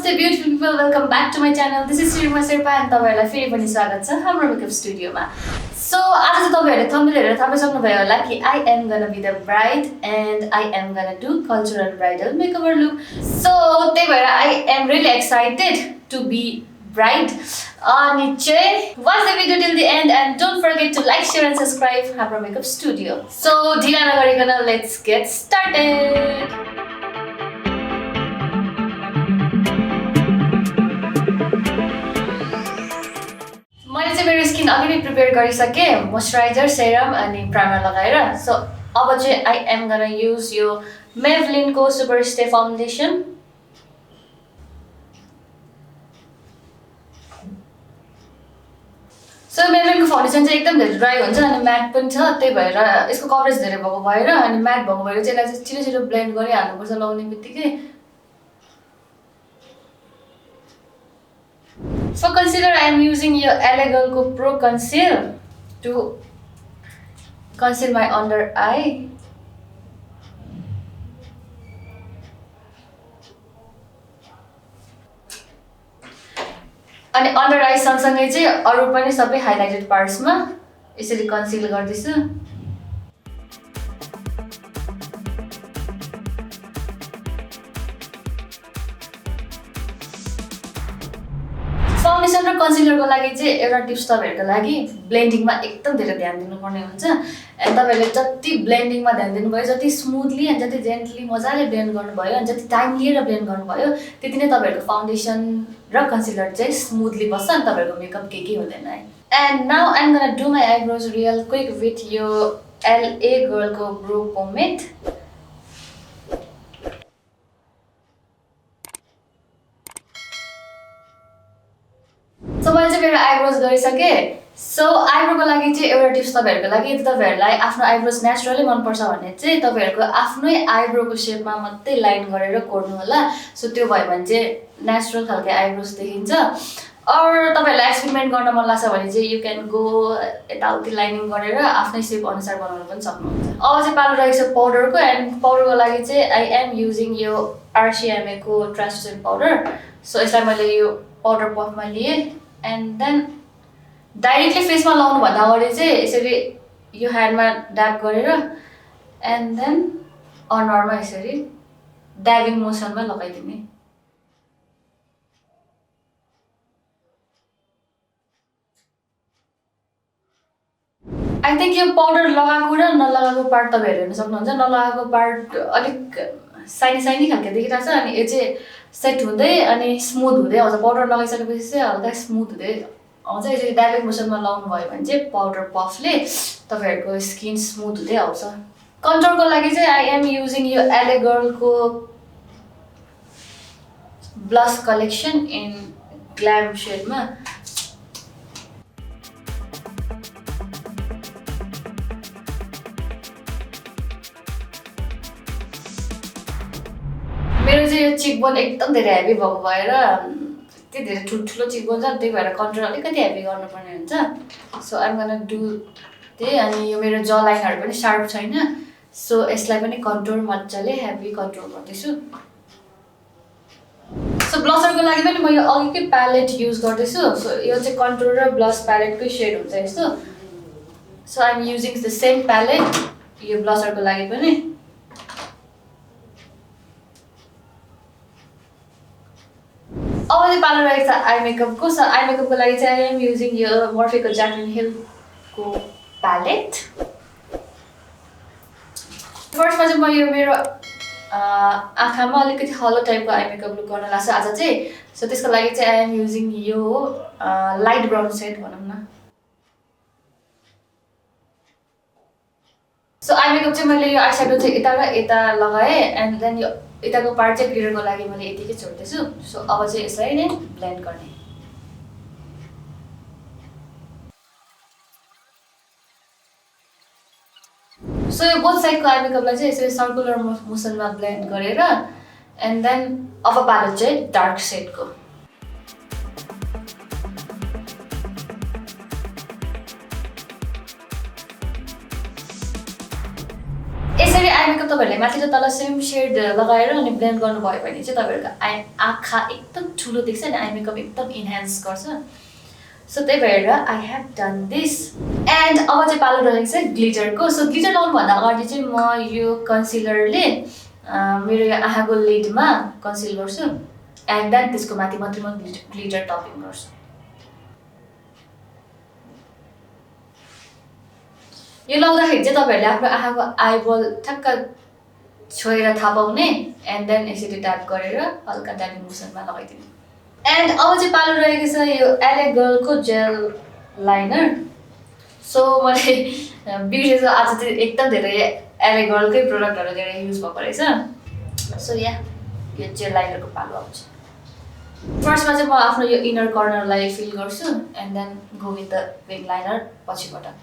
Namaste beautiful people, welcome back to my channel. This is Tsheringma Sherpa and तपाईहरुलाई फेरि पनि स्वागत छ Hamro Makeup Studio मा. So आज चाहिँ तपाईहरुले thumbnail हेरेर थाहा पाइसक्नुभयो होला कि I am gonna be the bride and I am gonna do cultural bridal makeup look. So त्यही भएर I am really excited to be bride. अनि चाहिँ watch the video till the end and don't forget to like, share and subscribe Hamro Makeup Studio. So ढिला नगरिकन let's get started. मैले चाहिँ मेरो skin अघि नै प्रिपेयर गरिसके मोइस्चराइजर सेरम अनि प्राइमर लगाएर सो अब चाहिँ आई एम गोना युज यो Maybelline को super stay foundation so Maybelline को फाउन्डेसन चाहिँ एकदम धेरै ड्राई हुन्छ अनि म्याट पनि छ त्यही भएर यसको कभरेज धेरै भएको भएर अनि म्याट भएको भएर चाहिँ यसलाई चाहिँ छिटो ब्लेन्ड गरि हाल्नुपर्छ लगाउने बित्तिकै For concealer, I am using your Elegant को Pro Conceal to conceal my under eye. अनि under eye सँगसँगै चाहिँ अरु पनि सबै हाइलाइटेड पार्ट्स मा यसरी कन्सिल गर्दिछु. फाउन्डेसन र कन्सिलर को लागि चाहिँ एउटा टिप्स तपाईहरुको लागि ब्लेन्डिङ मा एकदम धेरै ध्यान दिनुपर्ने हुन्छ अनि तपाईहरुले जति ब्लेन्डिङ मा ध्यान दिनुभयो जति स्मुथली अनि जति जेन्टली मजाले ब्लेन्ड गर्नुभयो अनि जति टाइम लिएर ब्लेन्ड गर्नुभयो त्यति नै तपाईहरुको फाउन्डेसन र कन्सिलर चाहिँ स्मुथली बस्छ अनि तपाईहरुको मेकअप के हुँदैन है. And now I am gonna do my eyebrows real quick with यो LA गर्ल को ब्रो पोमेड. सो मैले चाहिँ मेरो आइब्रोज गरिसके. सो आइब्रो को लागि चाहिँ एउटा टिप्स तपाईहरुको लागि यदि तपाईहरुलाई आफ्नो आइब्रोज नेचुरली मन पर्छ भने चाहिँ तपाईहरुको आफ्नै आइब्रो को शेपमा मात्रै लाइन गरेर कोर्नु होला. सो त्यो भयो भने चाहिँ नेचुरल खालको आइब्रोज देखिन्छ. और तपाईहरुलाई एक्सपेरिमेन्ट गर्न मन लाग्छ भने चाहिँ यु क्यान गो यताउति लाइनिङ गरेर आफ्नै शेप अनुसार बनाउन पनि सक्नुहुन्छ. अब चाहिँ पालो रहेको छ पाउडरको एन्ड पाउडरको लागि चाहिँ आई एम युजिङ यो RCMA को ट्रान्सलुसेन्ट पाउडर. सो यसलाई मैले यो पाउडर पफमा लिए एन्ड देन डाइरेक्टली फेसमा लाउनु भन्दा अगाडि चाहिँ यसरी यो ह्यान्डमा ड्याब गरेर एन्ड देन अनुहारमा यसरी ड्याबिङ मोसनमा लगाइदिने. आई थिंक यो पाउडर लगाएको र नलगाएको पार्ट तपाईहरु हेर्न सक्नुहुन्छ. नलगाएको पार्ट अलिक साइनी खालको देखिरहेछ अनि यो चाहिँ सेट हुँदै अनि स्मुथ हुँदै आउँछ. पाउडर लगाइसकेपछि चाहिँ हल्का स्मुथ हुँदै आउँछ. यसरी ड्याबिङ मोसनमा लाउनु भयो भने चाहिँ पाउडर पफले तपाईहरुको स्किन स्मुथ हुँदै आउँछ. कन्टुरको लागि चाहिँ आई एम युजिङ यो LA गर्ल को ब्लश कलेक्सन इन ग्ल्याम शेडमा. मेरो चाहिँ यो चिकबोन एकदम धेरै हेभी भएको भएर त्यति धेरै ठुलो चिकबोन छ त्यही भएर कन्टुर अलिकति हेभी गर्नुपर्ने हुन्छ. So I am gonna do त्यही. अनि यो मेरो ज लाइनहरु पनि शार्प छैन सो यसलाई पनि कन्टुर मजाले हेभी कन्ट्रोल गर्दैछु. सो ब्लसरको लागि पनि म यो अघिकै प्यालेट युज गर्दैछु. सो यो चाहिँ कन्टुर र ब्लस प्यालेटकै शेड हुन्छ यस्तो. So I am using the same palette यो ब्लसरको लागि पनि. अब चाहिँ पालो रहेको छ आई मेकअप को. सो आई मेकअप को लागि चाहिँ आई एम युजिङ यो मर्फीको ज्याक्लिन हिल को प्यालेट. फर्स्टमा चाहिँ म यो मेरो आँखामा अलिकति हलो टाइपको आई मेकअप लुक गर्न लाग्छ आज चाहिँ. सो त्यसको लागि चाहिँ आई एम युजिङ यो लाइट ब्राउन सेड भनौँ न. सो आई मेकअप चाहिँ मैले यो आई स्याडो चाहिँ यता र यता लगाएँ एन्ड देन यो यताको पार्ट चाहिँ ग्लिटरको लागि मैले यतिकै छोड्दैछु. सो अब चाहिँ यसलाई नै ब्लेन्ड गर्ने. सो यो बोथ साइडको आई मेकअपलाई चाहिँ यसरी सर्कुलर मोसनमा ब्लेन्ड गरेर एन्ड देन अब पालो चाहिँ डार्क सेडको. यसरी आई मेकअप तपाईहरुले माथि र तल सेम शेड लगाएर अनि ब्लेन्ड गर्नुभयो भने चाहिँ तपाईहरुको आँखा एकदम ठुलो देख्छ अनि आई मेकअप एकदम इन्हान्स गर्छ सो त्यही भएर I have done this and अब चाहिँ पालो रहेको छ ग्लिटरको सो ग्लिटर लाउनु भन्दा अगाडि चाहिँ म यो कन्सिलरले मेरो यो आँखाको लिडमा कन्सिल गर्छु एन्ड देन त्यसको माथि मात्रै म ग्लिटर टपिङ गर्छु यो लाउँदाखेरि चाहिँ तपाईहरुले आफ्नो आँखाको आइबल ठ्याक्क छोएर थाहा पाउने एन्ड देन यसरी ट्याप गरेर हल्का ट्यापिङ मोसनमा लगाइदिनु एन्ड अब चाहिँ पालो रहेको छ यो एले गर्लको जेल लाइनर सो मैले बिर्सेछु आज चाहिँ एकदम धेरै एले गर्लकै प्रोडक्टहरु धेरै युज भएको रहेछ सो या यो जेल लाइनरको पालो आउँछ फर्स्टमा चाहिँ म आफ्नो यो इनर कर्नरलाई फिल गर्छु and then go with the wing liner पछिबाट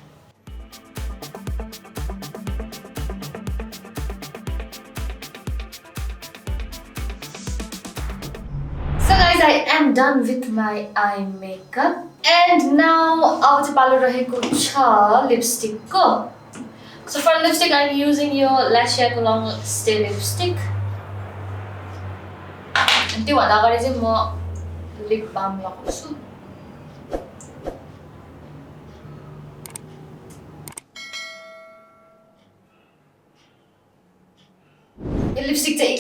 I am done with my eye makeup and now अब चाहिँ पालो रहेको छ लिपस्टिक को so for lipstick I'm using यो Lashiaको long stay lipstick अनि त्यो भन्दा अगाडि चाहिँ म लिप बाम लगाउँछु यो लिपस्टिक चाहिँ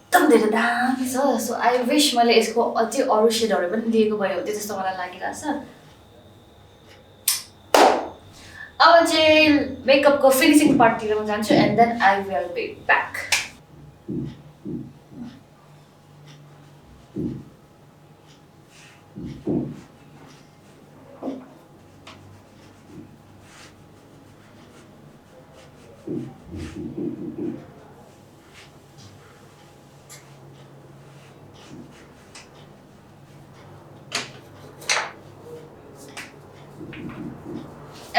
एकदम धेरै दामी छ सो आई विश मैले यसको अझै अरु शेडहरु पनि दिएको भए हुन्थ्यो जस्तो मलाई लागिरहेछ अब चाहिँ मेकअपको फिनिशिङ पार्टतिर म जान्छु and then I will be back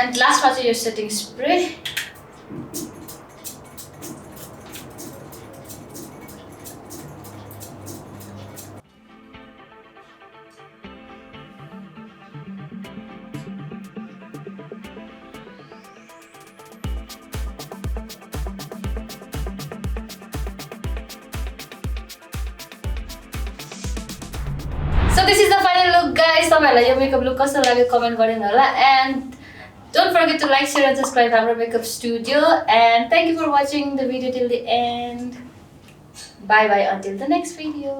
And last part is your setting spray. So this is the final look guys. तपाईहरुलाई यो मेकअप लुक कस्तो लाग्यो कमेन्ट गरिदिनु होला and don't forget to like, share and subscribe Hamro Makeup Studio and thank you for watching the video till the end. Bye bye until the next video.